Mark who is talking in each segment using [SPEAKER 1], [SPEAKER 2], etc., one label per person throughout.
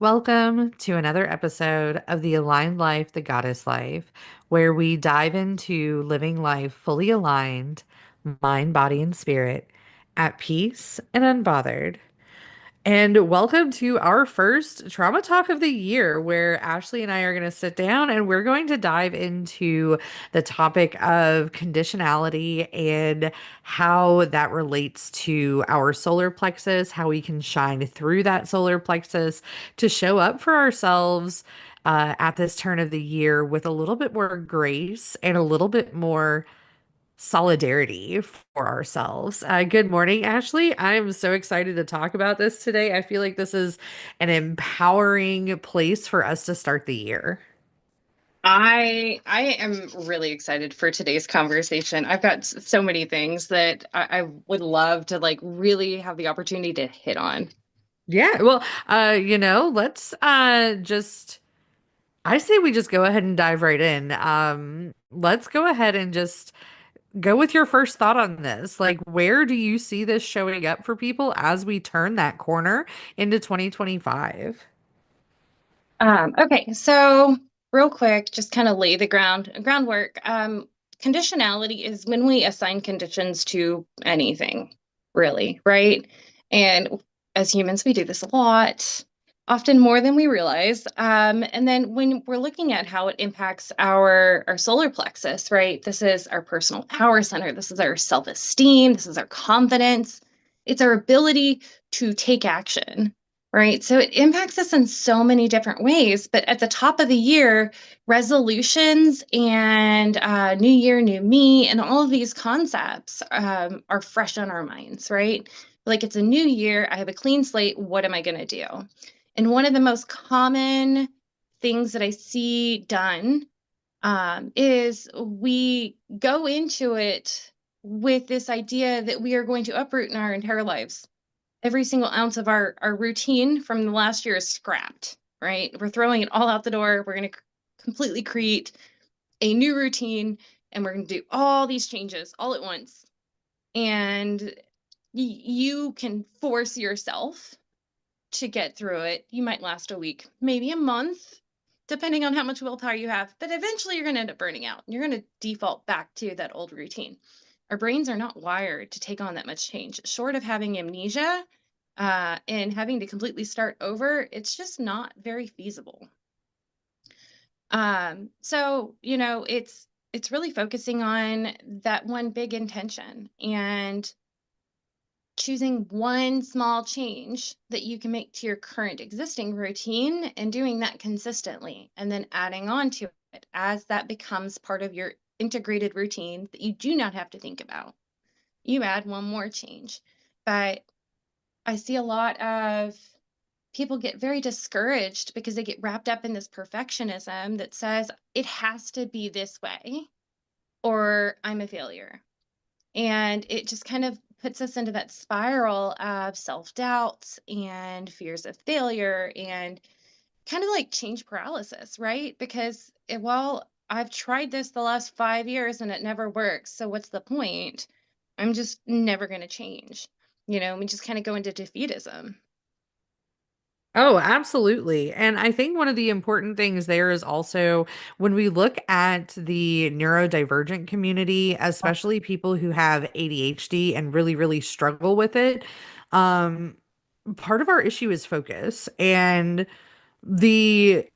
[SPEAKER 1] Welcome to another episode of The Aligned Life, The Goddess Life, where we dive into living life fully aligned, mind, body, and spirit, at peace and unbothered. And welcome to our first trauma talk of the year, where Ashley and I are going to sit down and we're going to dive into the topic of conditionality and how that relates to our solar plexus, how we can shine through that solar plexus to show up for ourselves at this turn of the year with a little bit more grace and a little bit more solidarity for ourselves. Good morning, Ashley. I'm so excited to talk about this today. I feel like this is an empowering place for us to start the year.
[SPEAKER 2] I am really excited for today's conversation. I've got so many things that I would love to really have the opportunity to hit on.
[SPEAKER 1] Yeah, well, let's just I say we just go ahead and dive right in. Let's go ahead and just go with your first thought on this. Like, where do you see this showing up for people as we turn that corner into 2025?
[SPEAKER 2] Okay, so real quick, just kind of lay the groundwork. Conditionality is when we assign conditions to anything, really, right? And as humans, we do this a lot, often more than we realize. And then when we're looking at how it impacts our solar plexus, right? This is our personal power center. This is our self-esteem. This is our confidence. It's our ability to take action, right? So it impacts us in so many different ways. But at the top of the year, resolutions and new year, new me, and all of these concepts are fresh on our minds, right? Like it's a new year, I have a clean slate. What am I going to do? And one of the most common things that I see done is we go into it with this idea that we are going to uproot in our entire lives. Every single ounce of our routine from the last year is scrapped, right? We're throwing it all out the door. We're going to completely create a new routine and we're going to do all these changes all at once. And you can force yourself to get through it. You might last a week, maybe a month, depending on how much willpower you have. But eventually you're going to end up burning out. You're going to default back to that old routine. Our brains are not wired to take on that much change. Short of having amnesia and having to completely start over, it's just not very feasible. So, it's really focusing on that one big intention and choosing one small change that you can make to your current existing routine and doing that consistently, and then adding on to it as that becomes part of your integrated routine that you do not have to think about. You add one more change. But I see a lot of people get very discouraged because they get wrapped up in this perfectionism that says it has to be this way or I'm a failure. And it just kind of puts us into that spiral of self-doubt and fears of failure and kind of like change paralysis, right? Because well, I've tried this the last 5 years and it never works. So what's the point? I'm just never going to change. We just kind of go into defeatism.
[SPEAKER 1] Oh, absolutely. And I think one of the important things there is also when we look at the neurodivergent community, especially people who have ADHD and really, really struggle with it, um, part of our issue is focus. And the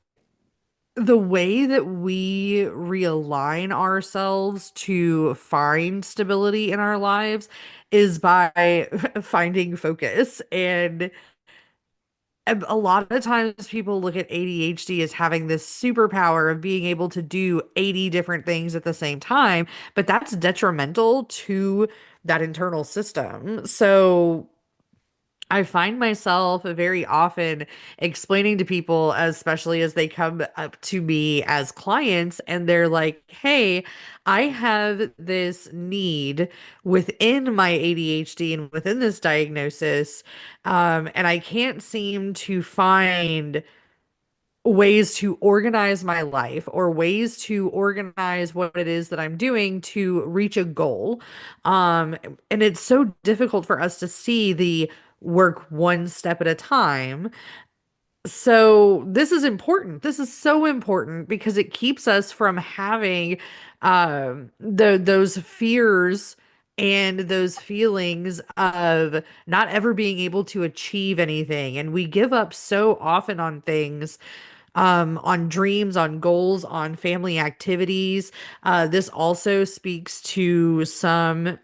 [SPEAKER 1] the way that we realign ourselves to find stability in our lives is by finding focus. And a lot of times people look at ADHD as having this superpower of being able to do 80 different things at the same time, but that's detrimental to that internal system. So I find myself very often explaining to people, especially as they come up to me as clients, and they're like, hey, I have this need within my ADHD and within this diagnosis, and I can't seem to find ways to organize my life or ways to organize what it is that I'm doing to reach a goal. And it's so difficult for us to see the work one step at a time So this is important. This is so important because it keeps us from having those fears and those feelings of not ever being able to achieve anything. And we give up so often on things, on dreams, on goals, on family activities. This also speaks to some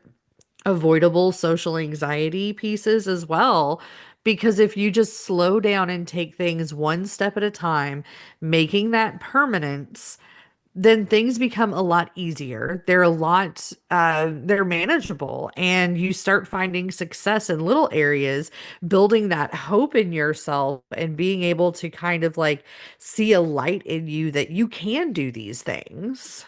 [SPEAKER 1] avoidable social anxiety pieces as well. Because if you just slow down and take things one step at a time, making that permanence, then things become a lot easier. They're manageable, and you start finding success in little areas, building that hope in yourself and being able to kind of like see a light in you that you can do these things.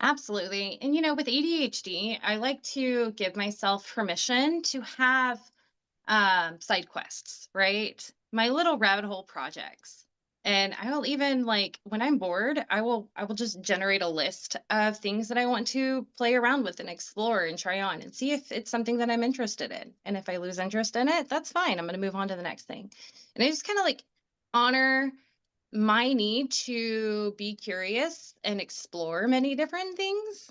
[SPEAKER 2] Absolutely. And with ADHD, I like to give myself permission to have side quests, right? My little rabbit hole projects. And I will even like when I'm bored, I will just generate a list of things that I want to play around with and explore and try on and see if it's something that I'm interested in. And if I lose interest in it, that's fine. I'm going to move on to the next thing. And I just kind of like honor my need to be curious and explore many different things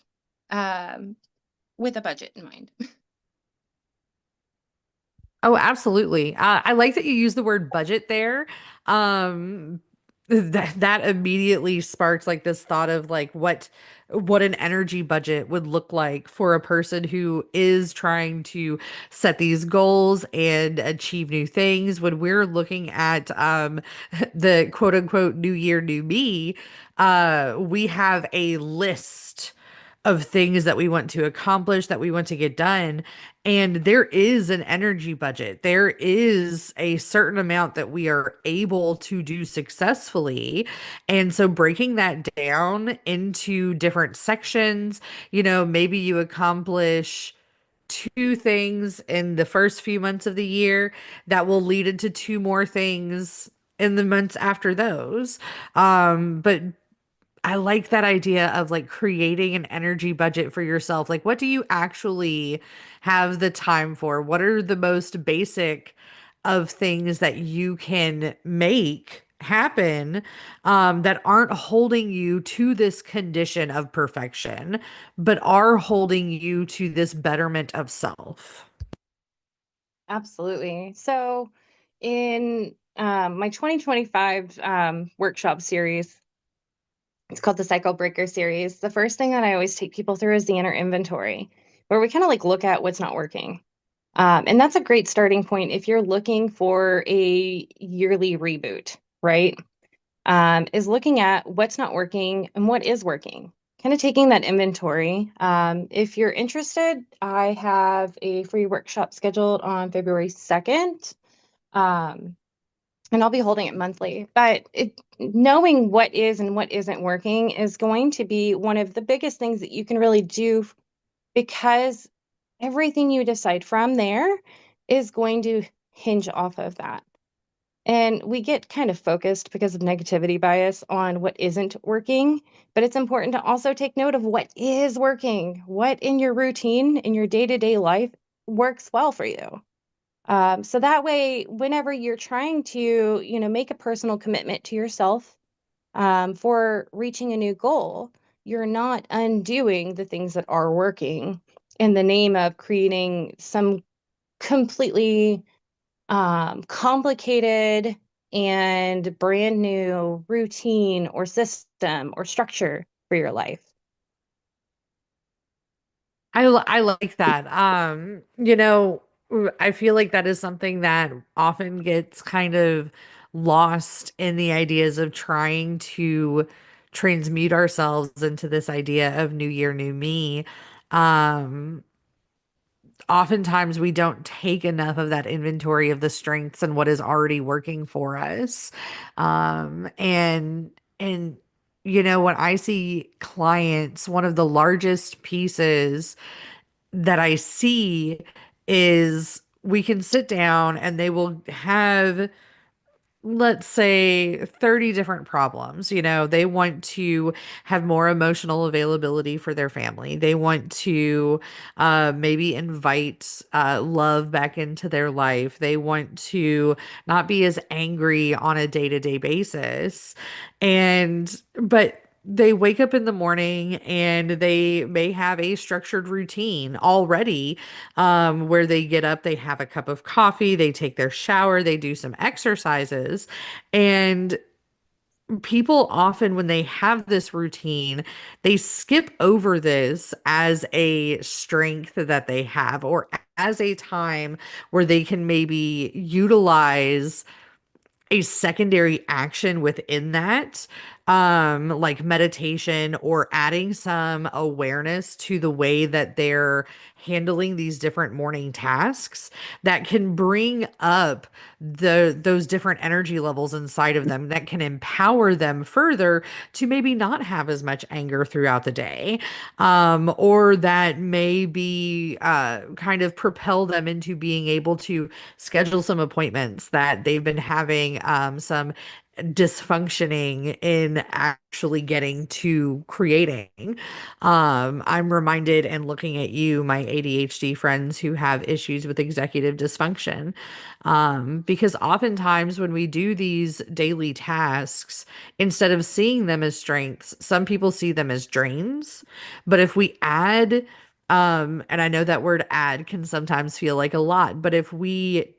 [SPEAKER 2] um, with a budget in mind.
[SPEAKER 1] Oh, absolutely. I like that you use the word budget there. Um, that immediately sparks like this thought of like what an energy budget would look like for a person who is trying to set these goals and achieve new things. When we're looking at the quote unquote new year, new me, we have a list of things that we want to accomplish, that we want to get done. And there is an energy budget. There is a certain amount that we are able to do successfully. And so breaking that down into different sections, maybe you accomplish two things in the first few months of the year that will lead into two more things in the months after those. But I like that idea of like creating an energy budget for yourself. Like, what do you actually have the time for? What are the most basic of things that you can make happen that aren't holding you to this condition of perfection, but are holding you to this betterment of self?
[SPEAKER 2] Absolutely. So, in my 2025 workshop series, it's called the Cycle Breaker series. The first thing that I always take people through is the inner inventory, where we kind of like look at what's not working. And that's a great starting point if you're looking for a yearly reboot, right? Is looking at what's not working and what is working. Kind of taking that inventory. If you're interested, I have a free workshop scheduled on February 2nd. Um, and I'll be holding it monthly. But knowing what is and what isn't working is going to be one of the biggest things that you can really do because everything you decide from there is going to hinge off of that. And we get kind of focused because of negativity bias on what isn't working, but it's important to also take note of what is working, what in your routine, in your day-to-day life works well for you. So that way, whenever you're trying to, make a personal commitment to yourself for reaching a new goal, you're not undoing the things that are working in the name of creating some completely complicated and brand new routine or system or structure for your life.
[SPEAKER 1] I like that. I feel like that is something that often gets kind of lost in the ideas of trying to transmute ourselves into this idea of new year, new me. Um, Oftentimes we don't take enough of that inventory of the strengths and what is already working for us. And when I see clients, one of the largest pieces that I see is we can sit down and they will have let's say 30 different problems. They want to have more emotional availability for their family. They want to maybe invite love back into their life. They want to not be as angry on a day-to-day basis. But they wake up in the morning and they may have a structured routine already, where they get up, they have a cup of coffee, they take their shower, they do some exercises. And people often, when they have this routine, they skip over this as a strength that they have, or as a time where they can maybe utilize a secondary action within that, like meditation, or adding some awareness to the way that they're handling these different morning tasks, that can bring up those different energy levels inside of them, that can empower them further to maybe not have as much anger throughout the day, or that maybe kind of propel them into being able to schedule some appointments that they've been having some dysfunctioning in actually getting to creating. I'm reminded, and looking at you, my ADHD friends who have issues with executive dysfunction, because oftentimes when we do these daily tasks, instead of seeing them as strengths, some people see them as drains. But if we add, and I know that word add can sometimes feel like a lot, but if we,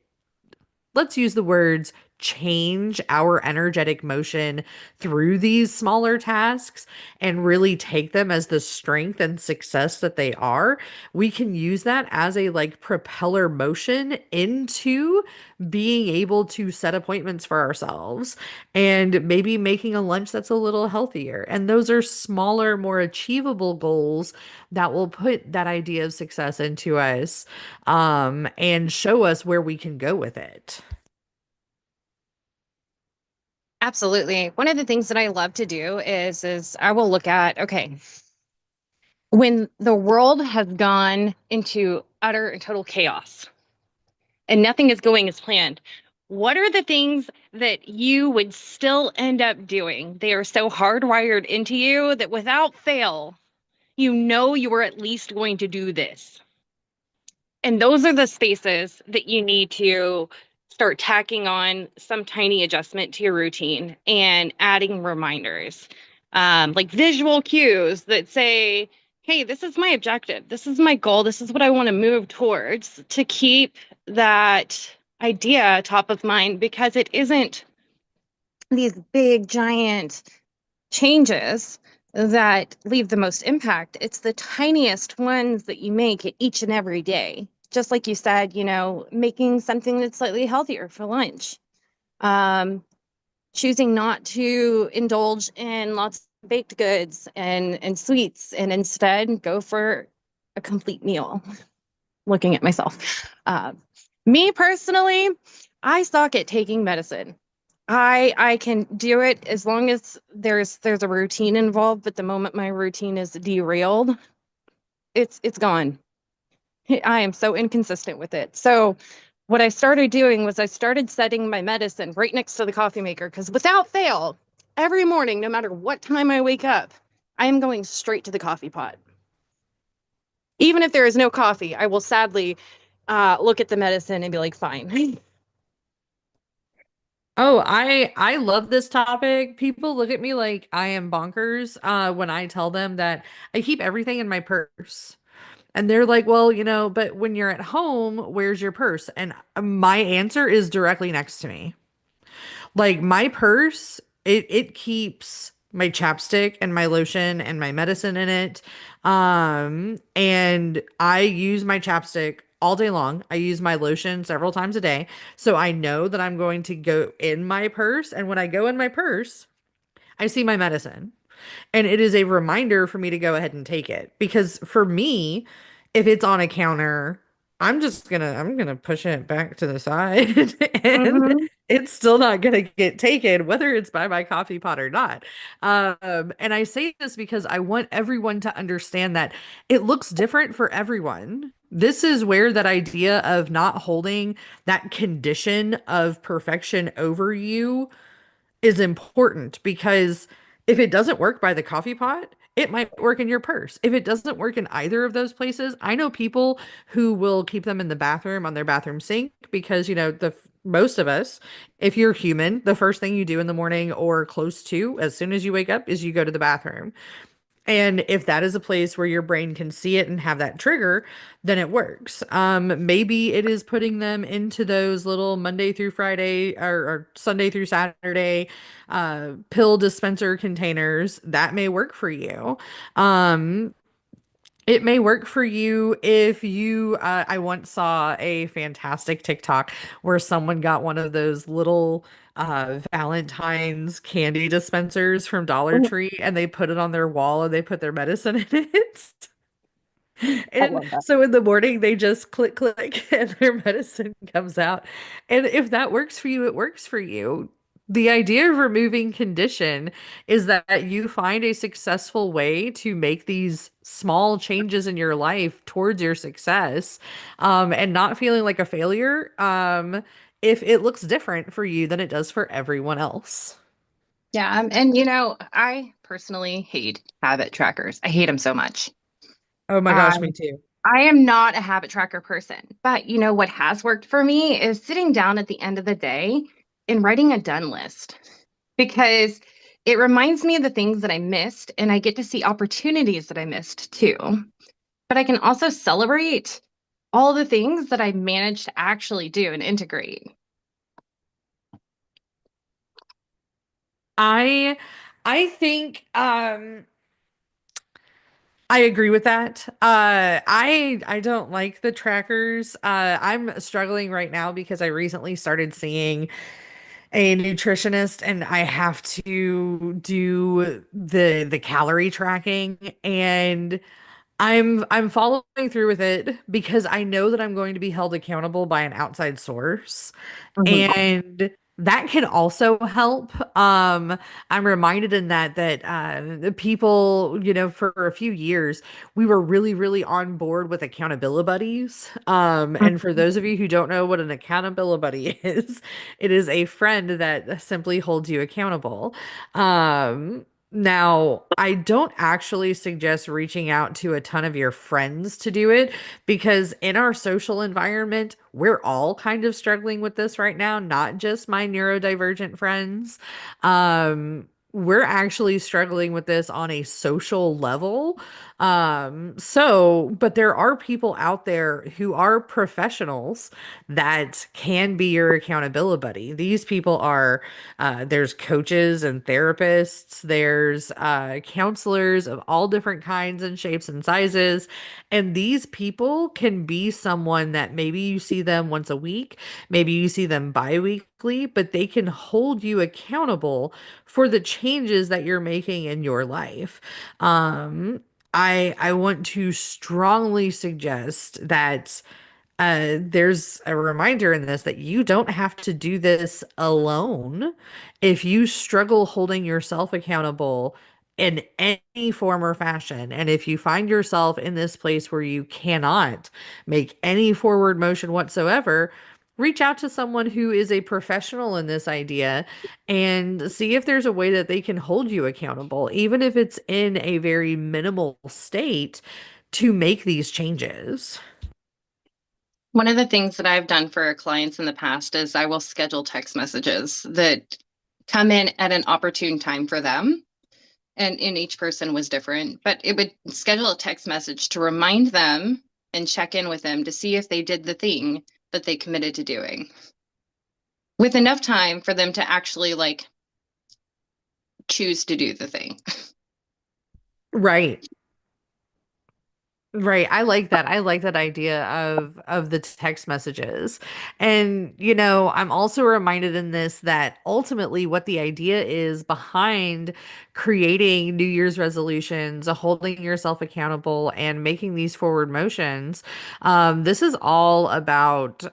[SPEAKER 1] let's use the words, change our energetic motion through these smaller tasks and really take them as the strength and success that they are, we can use that as a like propeller motion into being able to set appointments for ourselves, and maybe making a lunch that's a little healthier. And those are smaller, more achievable goals that will put that idea of success into us, and show us where we can go with it.
[SPEAKER 2] Absolutely. One of the things that I love to do is I will look at, okay, when the world has gone into utter and total chaos and nothing is going as planned, what are the things that you would still end up doing? They are so hardwired into you that without fail, you know you are at least going to do this. And those are the spaces that you need to start tacking on some tiny adjustment to your routine and adding reminders, like visual cues that say, hey, this is my objective. This is my goal. This is what I want to move towards, to keep that idea top of mind, because it isn't these big, giant changes that leave the most impact. It's the tiniest ones that you make each and every day. Just like you said, making something that's slightly healthier for lunch. Um, Choosing not to indulge in lots of baked goods and sweets, and instead go for a complete meal. Looking at myself. Me personally, I suck at taking medicine. I can do it as long as there's a routine involved, but the moment my routine is derailed, it's gone. I am so inconsistent with it. So what I started doing was I started setting my medicine right next to the coffee maker, because without fail, every morning, no matter what time I wake up, I am going straight to the coffee pot. Even if there is no coffee, I will sadly look at the medicine and be like, fine.
[SPEAKER 1] Oh, I love this topic. People look at me like I am bonkers when I tell them that I keep everything in my purse. And they're like, "Well, but when you're at home, where's your purse?" And my answer is directly next to me. Like my purse, it keeps my chapstick and my lotion and my medicine in it. And I use my chapstick all day long. I use my lotion several times a day. So I know that I'm going to go in my purse. And when I go in my purse, I see my medicine. And it is a reminder for me to go ahead and take it. Because for me, if it's on a counter, I'm gonna push it back to the side and
[SPEAKER 2] Hmm.
[SPEAKER 1] it's still not gonna get taken, whether it's by my coffee pot or not. And I say this because I want everyone to understand that it looks different for everyone. This is where that idea of not holding that condition of perfection over you is important because if it doesn't work by the coffee pot, it might work in your purse. If it doesn't work in either of those places, I know people who will keep them in the bathroom on their bathroom sink because, the most of us, if you're human, the first thing you do in the morning or close to as soon as you wake up is you go to the bathroom. And if that is a place where your brain can see it and have that trigger, then it works. Maybe it is putting them into those little Monday through Friday or Sunday through Saturday pill dispenser containers. That may work for you. Um, it may work for you if I once saw a fantastic TikTok where someone got one of those little Valentine's candy dispensers from Dollar Tree and they put it on their wall and they put their medicine in it.
[SPEAKER 2] I
[SPEAKER 1] And
[SPEAKER 2] love that.
[SPEAKER 1] so in the morning, they just click, click, and their medicine comes out. And if that works for you, it works for you. The idea of removing condition is that you find a successful way to make these small changes in your life towards your success, and not feeling like a failure, if it looks different for you than it does for everyone else.
[SPEAKER 2] Yeah, and I personally hate habit trackers. I hate them so much.
[SPEAKER 1] Oh my
[SPEAKER 2] I
[SPEAKER 1] gosh, me too.
[SPEAKER 2] I am not a habit tracker person, but what has worked for me is sitting down at the end of the day and writing a done list because it reminds me of the things that I missed and I get to see opportunities that I missed too. But I can also celebrate all the things that I managed to actually do and integrate.
[SPEAKER 1] I I think I agree with that. I don't like the trackers. I'm struggling right now because I recently started seeing a nutritionist and I have to do the calorie tracking and I'm following through with it because I know that I'm going to be held accountable by an outside source.
[SPEAKER 2] Mhm.
[SPEAKER 1] And that can also help. I'm reminded in that the people, for a few years, we were really, really on board with accountability buddies. And for those of you who don't know what an accountability buddy is, it is a friend that simply holds you accountable. Now, I don't actually suggest reaching out to a ton of your friends to do it because in our social environment, we're all kind of struggling with this right now, not just my neurodivergent friends. We're actually struggling with this on a social level. But there are people out there who are professionals that can be your accountability buddy. These people are there's coaches and therapists, there's counselors of all different kinds and shapes and sizes. And these people can be someone that maybe you see them once a week, maybe you see them bi-weekly, but they can hold you accountable for the changes that you're making in your life. I want to strongly suggest that there's a reminder in this that you don't have to do this alone. If you struggle holding yourself accountable in any form or fashion, and if you find yourself in this place where you cannot make any forward motion whatsoever, reach out to someone who is a professional in this idea and see if there's a way that they can hold you accountable, even if it's in a very minimal state, to make these changes.
[SPEAKER 2] One of the things that I've done for clients in the past is I will schedule text messages that come in at an opportune time for them. And in each person was different, but it would schedule a text message to remind them and check in with them to see if they did the thing that they committed to doing with enough time for them to actually like choose to do the thing.
[SPEAKER 1] Right. Right. I like that. I like that idea of the text messages. And I'm also reminded in this that ultimately what the idea is behind creating New Year's resolutions, holding yourself accountable and making these forward motions. This is all about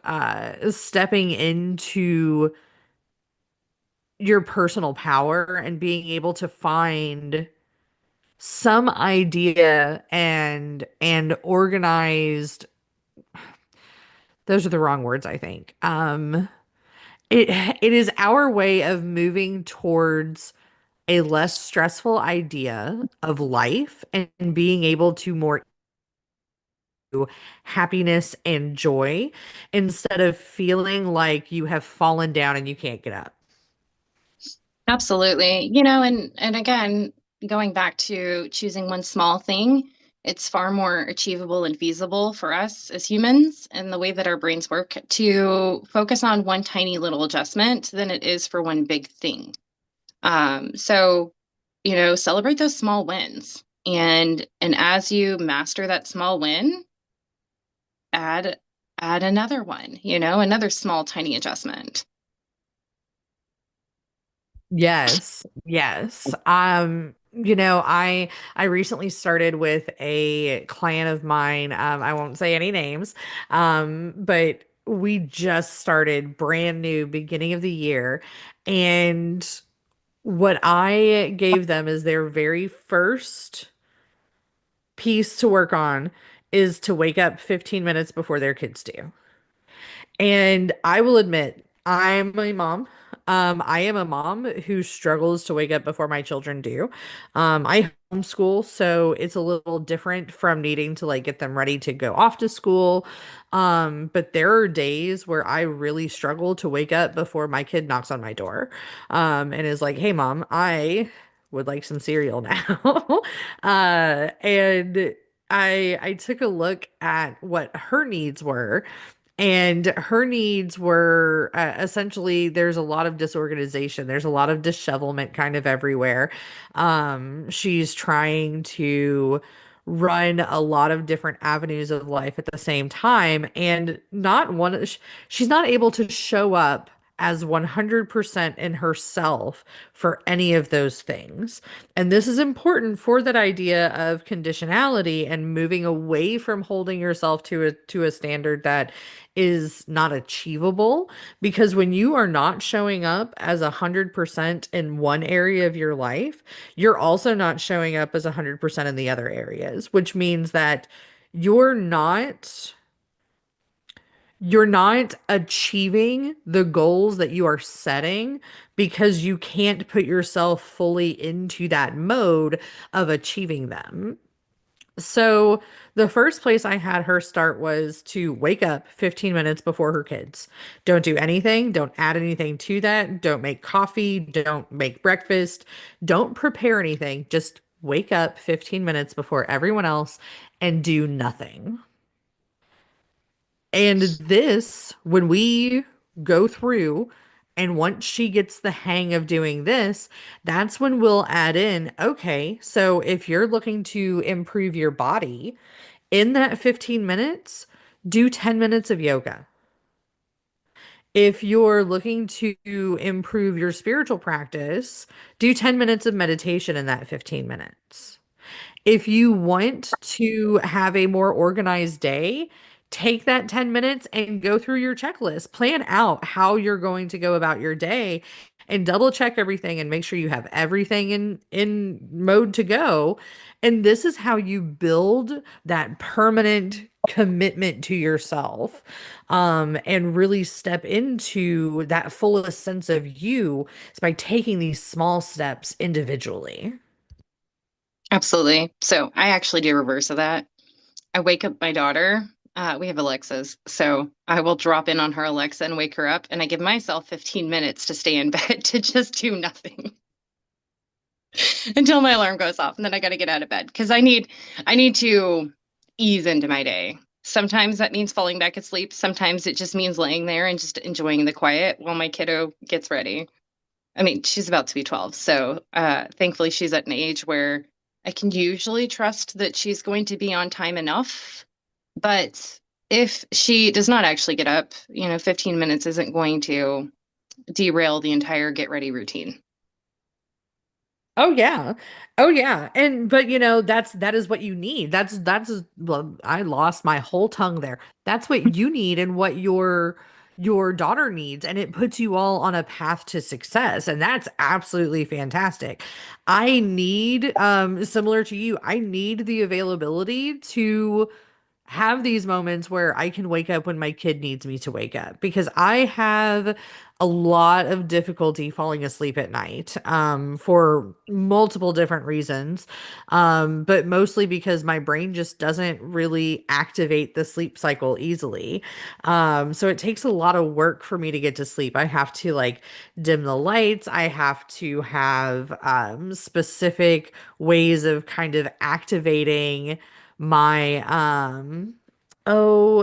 [SPEAKER 1] stepping into your personal power and being able to find some idea and organized, those are the wrong words, I think. It is our way of moving towards a less stressful idea of life and being able to more happiness and joy instead of feeling like you have fallen down and you can't get up.
[SPEAKER 2] Absolutely. And again, going back to choosing one small thing, it's far more achievable and feasible for us as humans and the way that our brains work to focus on one tiny little adjustment than it is for one big thing. So, celebrate those small wins. And as you master that small win, add add another one, another small tiny adjustment.
[SPEAKER 1] Yes, yes. I recently started with a client of mine. I won't say any names. But we just started brand new beginning of the year. And what I gave them is their very first piece to work on is to wake up 15 minutes before their kids do. And I will admit, I'm a mom. I am a mom who struggles to wake up before my children do. I homeschool, so it's a little different from needing to like get them ready to go off to school. But there are days where I really struggle to wake up before my kid knocks on my door, and is like, "Hey, mom, I would like some cereal now." And I took a look at what her needs were, and her needs were essentially there's a lot of disorganization. There's a lot of dishevelment kind of everywhere. She's trying to run a lot of different avenues of life at the same time, and not one, she's not able to show up as 100% in herself for any of those things. And this is important for that idea of conditionality and moving away from holding yourself to a standard that is not achievable, because when you are not showing up as 100% in one area of your life, you're also not showing up as 100% in the other areas, which means that you're not you're not achieving the goals that you are setting because you can't put yourself fully into that mode of achieving them. So the first place I had her start was to wake up 15 minutes before her kids. Don't do anything, don't add anything to that, don't make coffee, don't make breakfast, don't prepare anything. Just wake up 15 minutes before everyone else and do nothing. And this, when we go through, and once she gets the hang of doing this, that's when we'll add in, okay, so if you're looking to improve your body, in that 15 minutes, do 10 minutes of yoga. If you're looking to improve your spiritual practice, do 10 minutes of meditation in that 15 minutes. If you want to have a more organized day, take that 10 minutes and go through your checklist. Plan out how you're going to go about your day and double check everything and make sure you have everything in mode to go. And this is how you build that permanent commitment to yourself, and really step into that fullest sense of you is by taking these small steps individually.
[SPEAKER 2] Absolutely. So I actually do reverse of that. I wake up my daughter. We have Alexas, so I will drop in on her Alexa and wake her up, and I give myself 15 minutes to stay in bed to just do nothing until my alarm goes off, and then I got to get out of bed because I need to ease into my day. Sometimes that means falling back asleep. Sometimes it just means laying there and just enjoying the quiet while my kiddo gets ready. I mean, she's about to be 12, so thankfully she's at an age where I can usually trust that she's going to be on time enough. But if she does not actually get up, 15 minutes isn't going to derail the entire get ready routine.
[SPEAKER 1] Oh yeah. Oh yeah. And but that is what you need. That's well, I lost my whole tongue there. That's what you need and what your daughter needs, and it puts you all on a path to success, and that's absolutely fantastic. I need similar to you, I need the availability to have these moments where I can wake up when my kid needs me to wake up, because I have a lot of difficulty falling asleep at night for multiple different reasons. But mostly because my brain just doesn't really activate the sleep cycle easily. So it takes a lot of work for me to get to sleep. I have to like dim the lights, I have to have specific ways of kind of activating my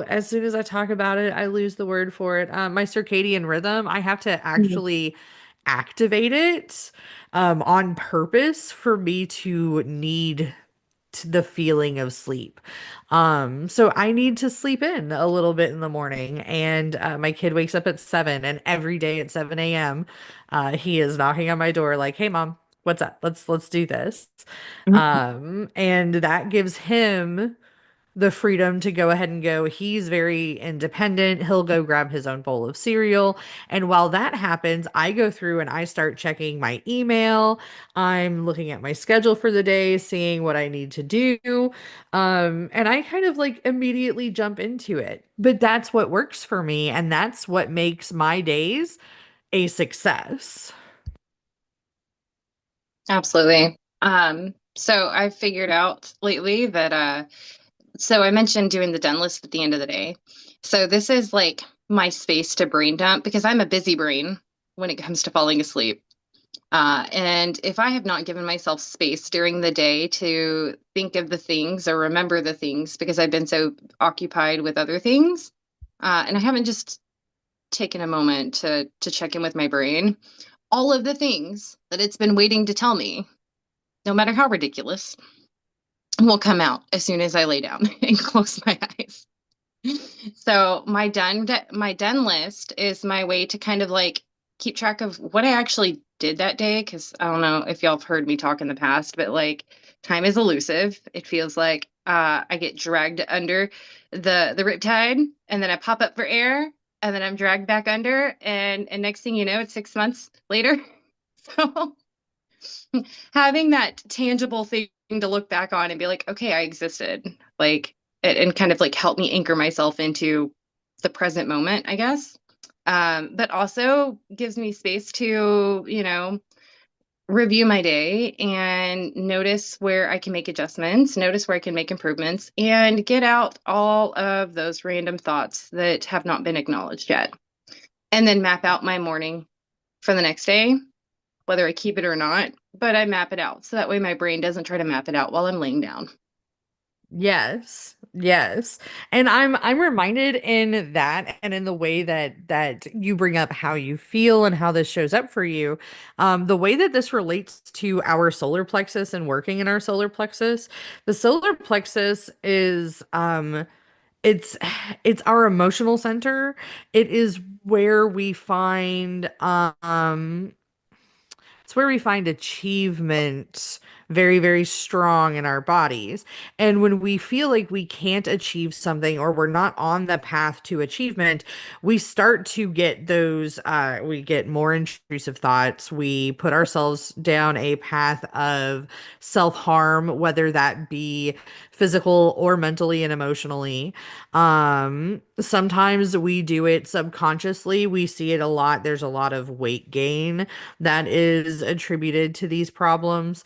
[SPEAKER 1] as soon as I talk about it, I lose the word for it. My circadian rhythm, I have to
[SPEAKER 2] Mhm.
[SPEAKER 1] actually activate it on purpose for me to need the feeling of sleep. So I need to sleep in a little bit in the morning, and my kid wakes up at 7, and every day at 7 a.m., he is knocking on my door like, "Hey, mom, what's up? Let's do this." And that gives him the freedom to go ahead and go. He's very independent. He'll go grab his own bowl of cereal. And while that happens, I go through and I start checking my email. I'm looking at my schedule for the day, seeing what I need to do. And I kind of like immediately jump into it. But that's what works for me. And that's what makes my days a success.
[SPEAKER 2] Absolutely. So I've figured out lately that so I mentioned doing the done list at the end of the day. So this is like my space to brain dump because I'm a busy brain when it comes to falling asleep. And if I have not given myself space during the day to think of the things or remember the things because I've been so occupied with other things, and I haven't just taken a moment to check in with my brain, all of the things that it's been waiting to tell me, no matter how ridiculous, will come out as soon as I lay down and close my eyes. So my done list is my way to kind of like keep track of what I actually did that day. Cause I don't know if y'all have heard me talk in the past, but like time is elusive. It feels like I get dragged under the riptide and then I pop up for air and then I'm dragged back under and next thing you know, it's 6 months later. So having that tangible thing to look back on and be like, okay, I existed, like, and kind of like help me anchor myself into the present moment, I guess. But also gives me space to, review my day and notice where I can make adjustments, notice where I can make improvements, and get out all of those random thoughts that have not been acknowledged yet. And then map out my morning for the next day, whether I keep it or not, but I map it out. So that way my brain doesn't try to map it out while I'm laying down.
[SPEAKER 1] Yes. Yes. And I'm reminded in that and in the way that you bring up how you feel and how this shows up for you. The way that this relates to our solar plexus and working in our solar plexus. The solar plexus is it's it's our emotional center. It is where we find it's where we find achievement very, very strong in our bodies. And when we feel like we can't achieve something or we're not on the path to achievement, we start to get we get more intrusive thoughts. We put ourselves down a path of self-harm, whether that be physical or mentally and emotionally. Sometimes we do it subconsciously. We see it a lot. There's a lot of weight gain that is attributed to these problems.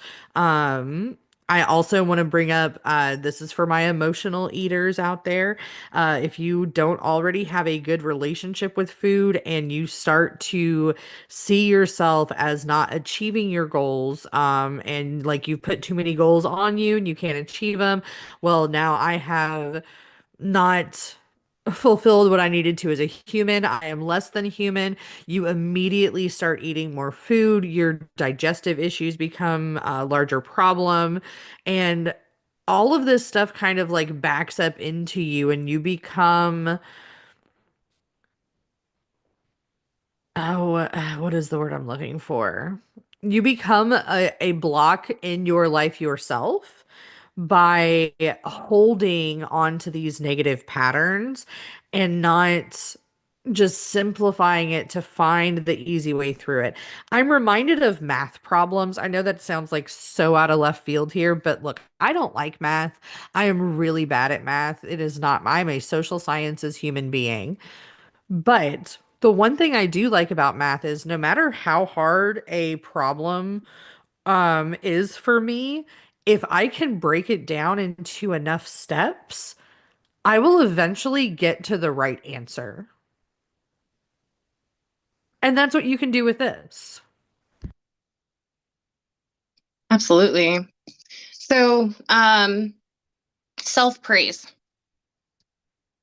[SPEAKER 1] I also want to bring up this is for my emotional eaters out there. If you don't already have a good relationship with food and you start to see yourself as not achieving your goals, and like you've put too many goals on you and you can't achieve them, well, now I have not. fulfilled what I needed to as a human. I am less than human. You immediately start eating more food. Your digestive issues become a larger problem. And all of this stuff kind of like backs up into you, and you become, what is the word I'm looking for? You become a block in your life yourself by holding on to these negative patterns and not just simplifying it to find the easy way through it. I'm reminded of math problems. I know that sounds like so out of left field here, but look, I don't like math. I am really bad at math. It is not, I'm a social sciences human being. But the one thing I do like about math is no matter how hard a problem is for me, if I can break it down into enough steps, I will eventually get to the right answer. And that's what you can do with this.
[SPEAKER 2] Absolutely. So, self-praise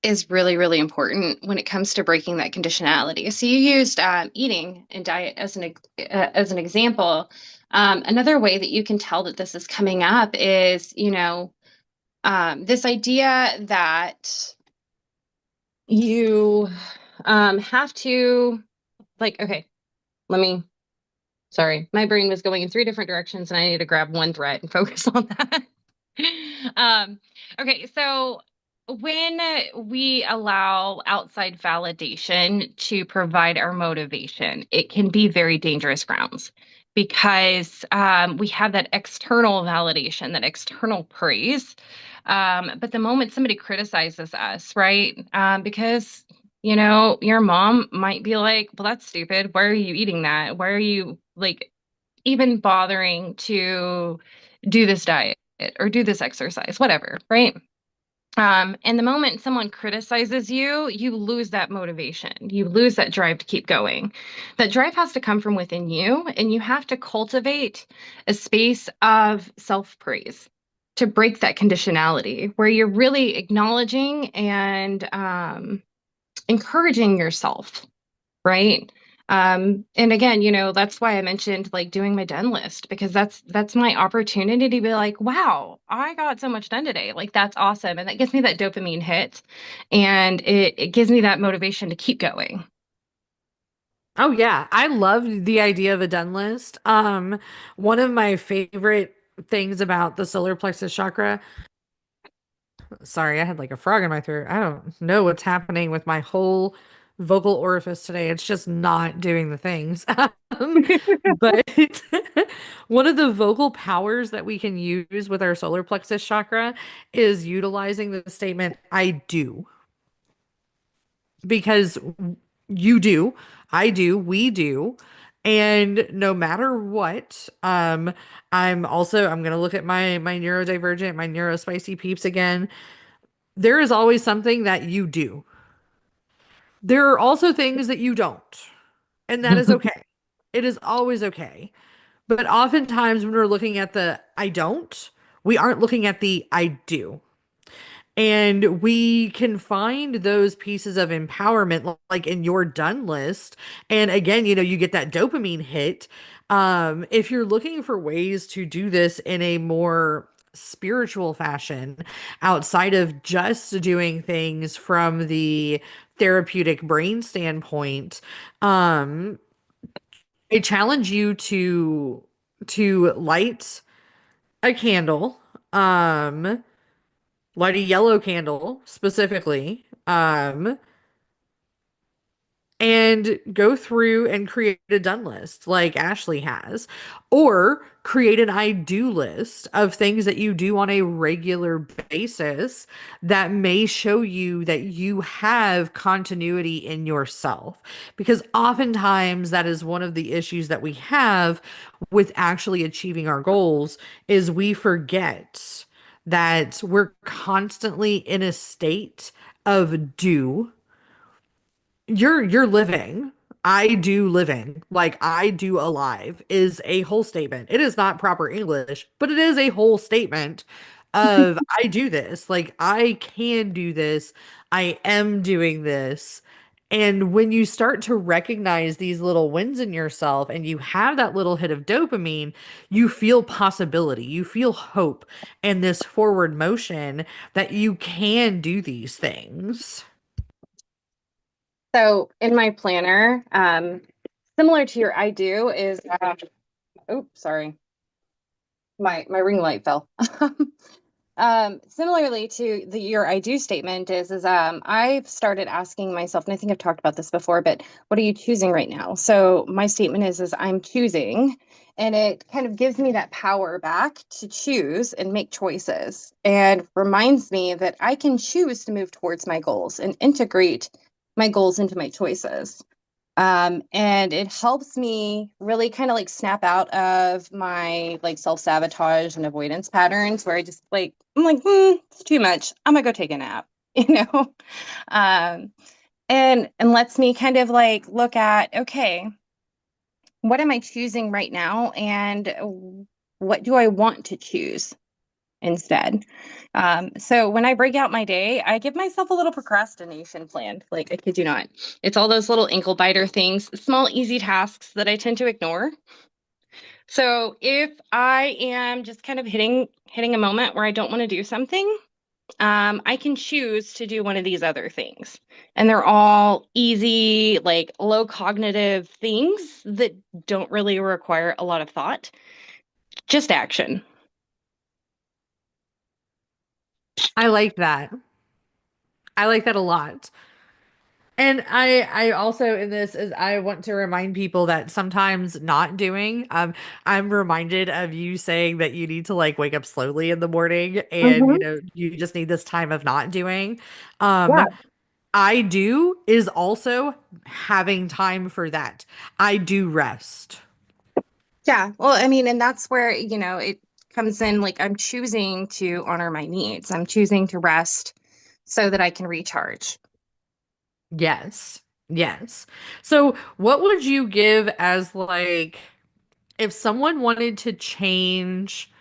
[SPEAKER 2] is really, really important when it comes to breaking that conditionality. So you used eating and diet as an example. Another way that you can tell that this is coming up is, this idea that you have to like, okay, let me sorry, my brain was going in three different directions and I need to grab one thread and focus on that. um, okay, so when we allow outside validation to provide our motivation, it can be very dangerous grounds because we have that external validation, that external praise. But the moment somebody criticizes us, right? Because your mom might be like, well, that's stupid. Why are you eating that? Why are you like even bothering to do this diet or do this exercise, whatever, right? And the moment someone criticizes you, you lose that motivation. You lose that drive to keep going. That drive has to come from within you, and you have to cultivate a space of self praise to break that conditionality where you're really acknowledging and encouraging yourself, right? And again, that's why I mentioned like doing my done list because that's my opportunity to be like, wow, I got so much done today. Like that's awesome. And that gives me that dopamine hit and it gives me that motivation to keep going.
[SPEAKER 1] Oh yeah, I love the idea of a done list. One of my favorite things about the solar plexus chakra, sorry, I had like a frog in my throat. I don't know what's happening with my whole vocal orifice today. It's just not doing the things. But one of the vocal powers that we can use with our solar plexus chakra is utilizing the statement, I do. Because you do, I do, we do. And no matter what, I'm gonna look at my neurodivergent, my neurospicy peeps again. There is always something that you do. There are also things that you don't, and that is okay. It is always okay. But oftentimes when we're looking at the I don't, we aren't looking at the I do. And we can find those pieces of empowerment like in your done list. And again, you get that dopamine hit. If you're looking for ways to do this in a more spiritual fashion outside of just doing things from the therapeutic brain standpoint, I challenge you to light a candle. Light a yellow candle specifically, and go through and create a done list like Ashley has, or create an I do list of things that you do on a regular basis that may show you that you have continuity in yourself. Because oftentimes that is one of the issues that we have with actually achieving our goals is we forget that we're constantly in a state of do. You're living. I do living. Like I do alive is a whole statement. It is not proper English, but it is a whole statement of I do this, like I can do this, I am doing this. And when you start to recognize these little wins in yourself and you have that little hit of dopamine, you feel possibility, you feel hope and this forward motion that you can do these things.
[SPEAKER 2] So in my planner, similar to your I do is, oh, sorry, my ring light fell. Similarly to your I do statement is I've started asking myself, and I think I've talked about this before, but what are you choosing right now? So my statement is I'm choosing, and it kind of gives me that power back to choose and make choices, and reminds me that I can choose to move towards my goals and integrate my goals into my choices. And it helps me really kind of like snap out of my like self-sabotage and avoidance patterns where I just like, I'm like, it's too much. I'm gonna go take a nap, you know? Um, and lets me kind of like look at, okay, what am I choosing right now? And what do I want to choose instead? So when I break out my day, I give myself a little procrastination plan. Like, I kid you not. It's all those little ankle biter things, small, easy tasks that I tend to ignore. So if I am just kind of hitting a moment where I don't want to do something, I can choose to do one of these other things. And they're all easy, like low cognitive things that don't really require a lot of thought, just action.
[SPEAKER 1] I like that. I like that a lot. And I also in this is I want to remind people that sometimes not doing, I'm reminded of you saying that you need to like wake up slowly in the morning and
[SPEAKER 2] Hmm.
[SPEAKER 1] you just need this time of not doing.
[SPEAKER 2] Yeah.
[SPEAKER 1] Um, I do is also having time for that. I do rest.
[SPEAKER 2] Yeah. Well, I mean, and that's where, it comes in like I'm choosing to honor my needs. I'm choosing to rest so that I can recharge.
[SPEAKER 1] Yes. Yes. So what would you give as like if someone wanted to change.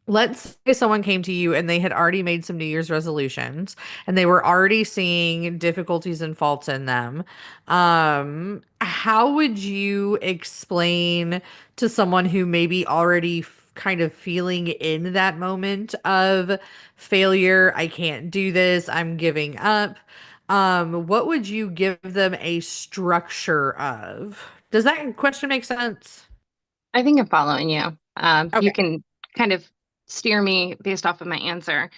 [SPEAKER 1] Let's say someone came to you and they had already made some New Year's resolutions and they were already seeing difficulties and faults in them. How would you explain to someone who maybe already kind of feeling in that moment of failure, I can't do this, I'm giving up? What would you give them a structure of? Does that question make sense?
[SPEAKER 2] I think I'm following you. You
[SPEAKER 1] Okay.
[SPEAKER 2] can kind of steer me based off of my answer.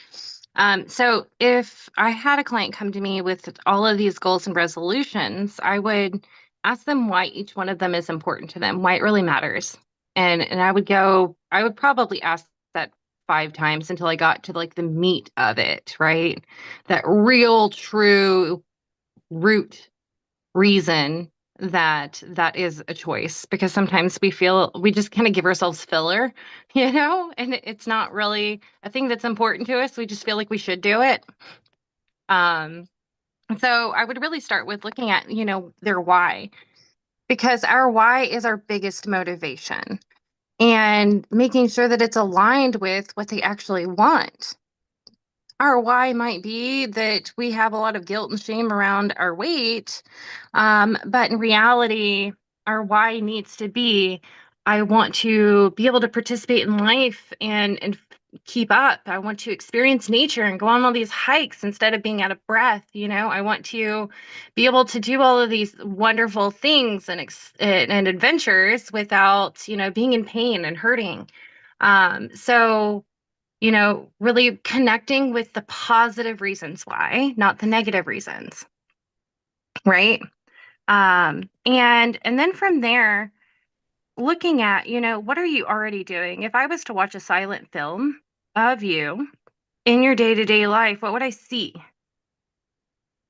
[SPEAKER 2] So if I had a client come to me with all of these goals and resolutions, I would ask them why each one of them is important to them, why it really matters. And I would probably ask that 5 times until I got to like the meat of it, right? That real, true root reason that that is a choice, because sometimes we feel we just kind of give ourselves filler, and it's not really a thing that's important to us. We just feel like we should do it. Um, so I would really start with looking at, their why, because our why is our biggest motivation, and making sure that it's aligned with what they actually want. Our why might be that we have a lot of guilt and shame around our weight. But in reality, our why needs to be I want to be able to participate in life and keep up. I want to experience nature and go on all these hikes instead of being out of breath. I want to be able to do all of these wonderful things and adventures without, being in pain and hurting. So really connecting with the positive reasons why, not the negative reasons, right? And then from there, looking at, what are you already doing? If I was to watch a silent film of you in your day-to-day life, what would I see?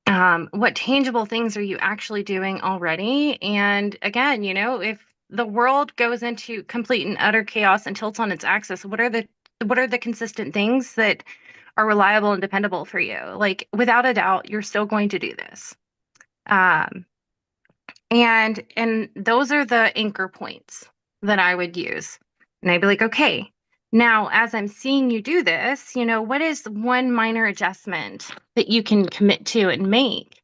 [SPEAKER 2] What tangible things are you actually doing already? And again, if the world goes into complete and utter chaos and tilts on its axis, what are the consistent things that are reliable and dependable for you? Like without a doubt, you're still going to do this. Um, and those are the anchor points that I would use. And I'd be like, okay, Now, as I'm seeing you do this, what is one minor adjustment that you can commit to and make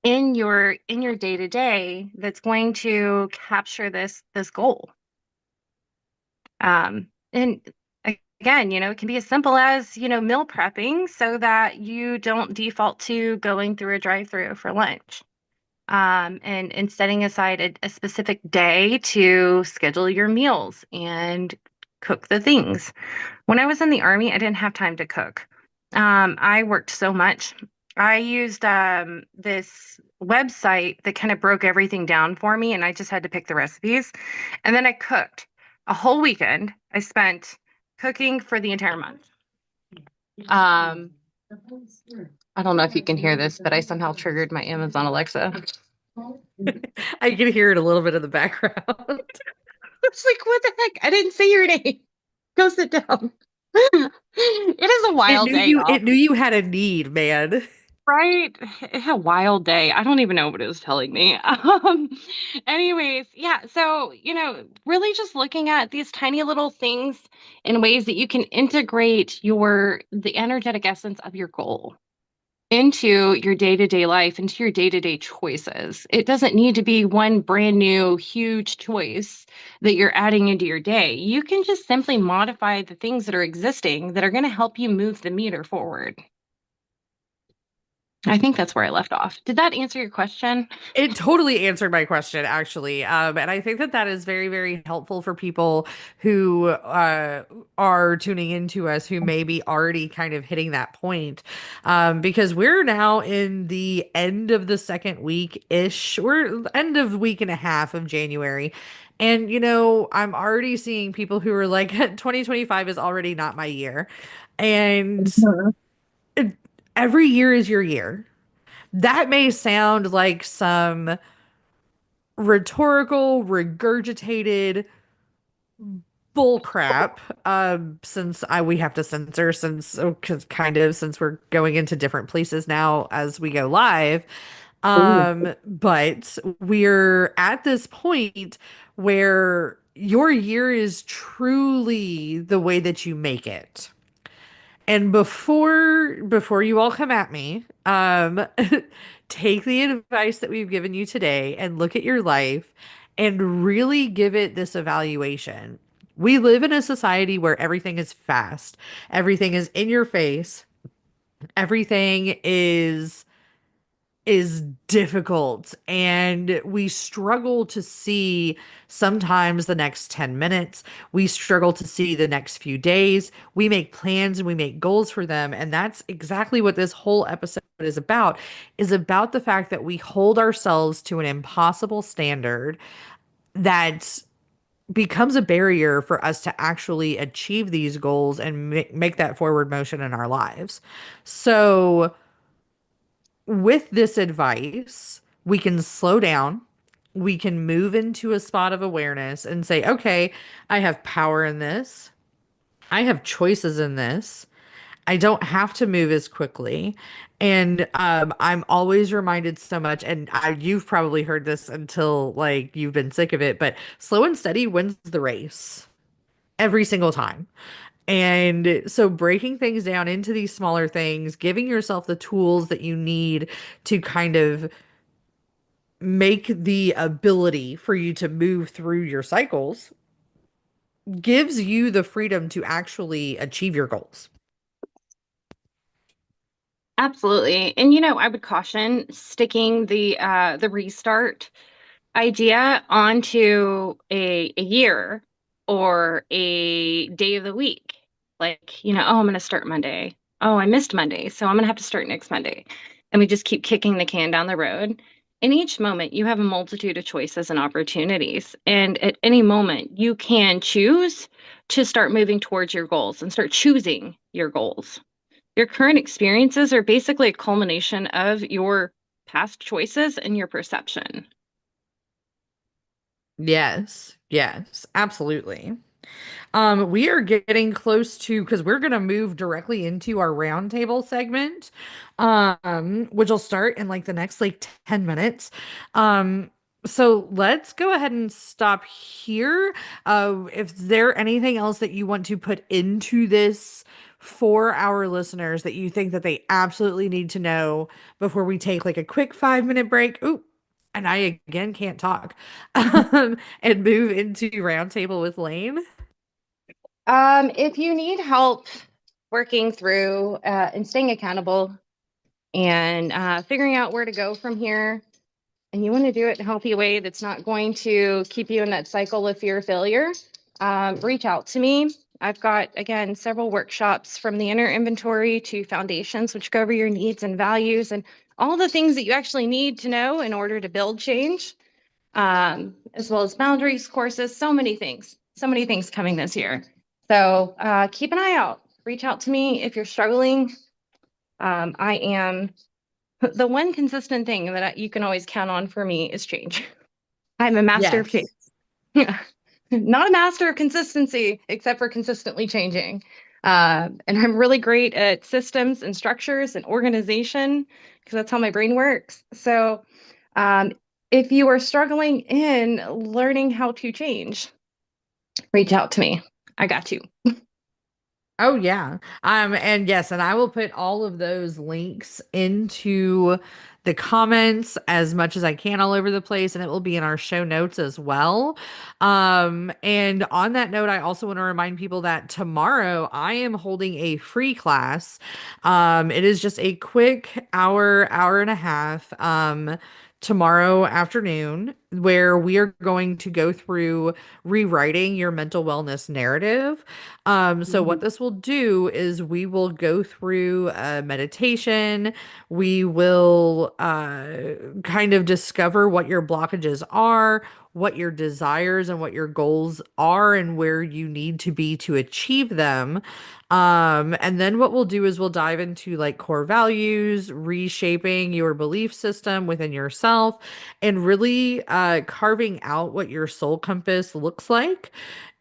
[SPEAKER 2] in your day to day that's going to capture this goal? And again, it can be as simple as, meal prepping so that you don't default to going through a drive-through for lunch. And setting aside a specific day to schedule your meals and cook the things. When I was in the army, I didn't have time to cook. I worked so much. I used this website that kind of broke everything down for me, and I just had to pick the recipes. And then I cooked a whole weekend. I spent cooking for the entire month. Um, I don't know if you can hear this, but I somehow triggered my Amazon Alexa.
[SPEAKER 1] I can hear it a little bit in the background.
[SPEAKER 2] It's like, what the heck? I didn't say your name. Go sit down. It is a
[SPEAKER 1] It
[SPEAKER 2] wild
[SPEAKER 1] knew
[SPEAKER 2] day,
[SPEAKER 1] you
[SPEAKER 2] y'all.
[SPEAKER 1] it knew you had a need, man.
[SPEAKER 2] Right? A wild day. I don't even know what it was telling me. Anyways, yeah. So, really just looking at these tiny little things in ways that you can integrate the energetic essence of your goal into your day-to-day life, into your day-to-day choices. It doesn't need to be one brand new huge choice that you're adding into your day. You can just simply modify the things that are existing that are going to help you move the meter forward. I think that's where I left off. Did that answer your question?
[SPEAKER 1] It totally answered my question, actually. And I think that that is very, very helpful for people who are tuning into us who may be already kind of hitting that point. Because we're now in the end of the second week-ish. We're end of week and a half of January. And, I'm already seeing people who are like, 2025 is already not my year. And
[SPEAKER 2] Mhm.
[SPEAKER 1] it- every year is your year. That may sound like some rhetorical, regurgitated bull crap. Since we have to censor since 'cause kind of since we're going into different places now as we go live.
[SPEAKER 2] Ooh.
[SPEAKER 1] But we're at this point where your year is truly the way that you make it. And before you all come at me, take the advice that we've given you today and look at your life and really give it this evaluation. We live in a society where everything is fast, everything is in your face, everything is difficult, and we struggle to see sometimes the next 10 minutes. We struggle to see the next few days. We make plans and we make goals for them, and that's exactly what this whole episode is about the fact that we hold ourselves to an impossible standard that becomes a barrier for us to actually achieve these goals and make that forward motion in our lives. So with this advice, we can slow down. We can move into a spot of awareness and say, okay, I have power in this. I have choices in this. I don't have to move as quickly. And I'm always reminded so much, and you've probably heard this until like you've been sick of it, but slow and steady wins the race every single time. And so breaking things down into these smaller things, giving yourself the tools that you need to kind of make the ability for you to move through your cycles gives you the freedom to actually achieve your goals.
[SPEAKER 2] Absolutely. And I would caution sticking the restart idea onto a year or a day of the week. Like, oh, I'm going to start Monday. Oh, I missed Monday, so I'm going to have to start next Monday. And we just keep kicking the can down the road. In each moment, you have a multitude of choices and opportunities. And at any moment, you can choose to start moving towards your goals and start choosing your goals. Your current experiences are basically a culmination of your past choices and your perception.
[SPEAKER 1] Yes, yes, absolutely. We are getting close to because we're gonna move directly into our roundtable segment, which will start in like the next like 10 minutes. Um, So let's go ahead and stop here. If there anything else that you want to put into this for our listeners that you think that they absolutely need to know before we take like a quick 5 minute break. Ooh, and I again can't talk. And move into roundtable with Lane.
[SPEAKER 2] If you need help working through and staying accountable and figuring out where to go from here, and you want to do it in a healthy way that's not going to keep you in that cycle of fear of failure, reach out to me. I've got, again, several workshops from the inner inventory to foundations, which go over your needs and values and all the things that you actually need to know in order to build change, as well as boundaries courses, so many things coming this year. So keep an eye out. Reach out to me if you're struggling. I am the one consistent thing that you can always count on for me is change. I'm a master of change.
[SPEAKER 1] Yes.
[SPEAKER 2] Not a master of consistency, except for consistently changing. And I'm really great at systems and structures and organization because that's how my brain works. So um, if you are struggling in learning how to change, reach out to me. I got you.
[SPEAKER 1] Oh yeah. And yes, and I will put all of those links into the comments as much as I can all over the place, and it will be in our show notes as well. And on that note, I also want to remind people that tomorrow I am holding a free class. It is just a quick hour, hour and a half. Tomorrow afternoon, where we are going to go through rewriting your mental wellness narrative. So what
[SPEAKER 2] Mhm.
[SPEAKER 1] this will do is we will go through a meditation. We will kind of discover what your blockages are, what your desires and what your goals are, and where you need to be to achieve them. And then what we'll do is we'll dive into like core values, reshaping your belief system within yourself, and really carving out what your soul compass looks like.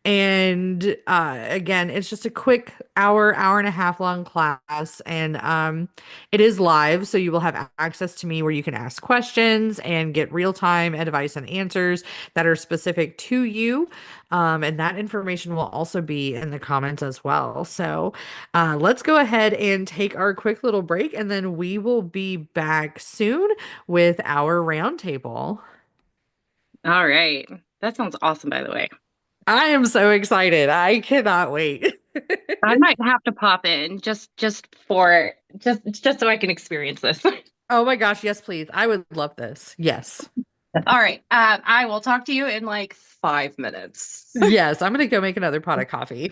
[SPEAKER 1] And again, it's just a quick hour, hour and a half long class. And it is live, so you will have access to me where you can ask questions and get real-time advice and answers that are specific to you. And that information will also be in the comments as well. So let's go ahead and take our quick little break, and then we will be back soon with our roundtable.
[SPEAKER 2] All right. That sounds awesome, by the way.
[SPEAKER 1] I am so excited. I cannot wait.
[SPEAKER 2] I might have to pop in just so I can experience this.
[SPEAKER 1] Oh my gosh, yes, please. I would love this. Yes.
[SPEAKER 2] All right. I will talk to you in like 5 minutes.
[SPEAKER 1] Yes, I'm gonna go make another pot of coffee.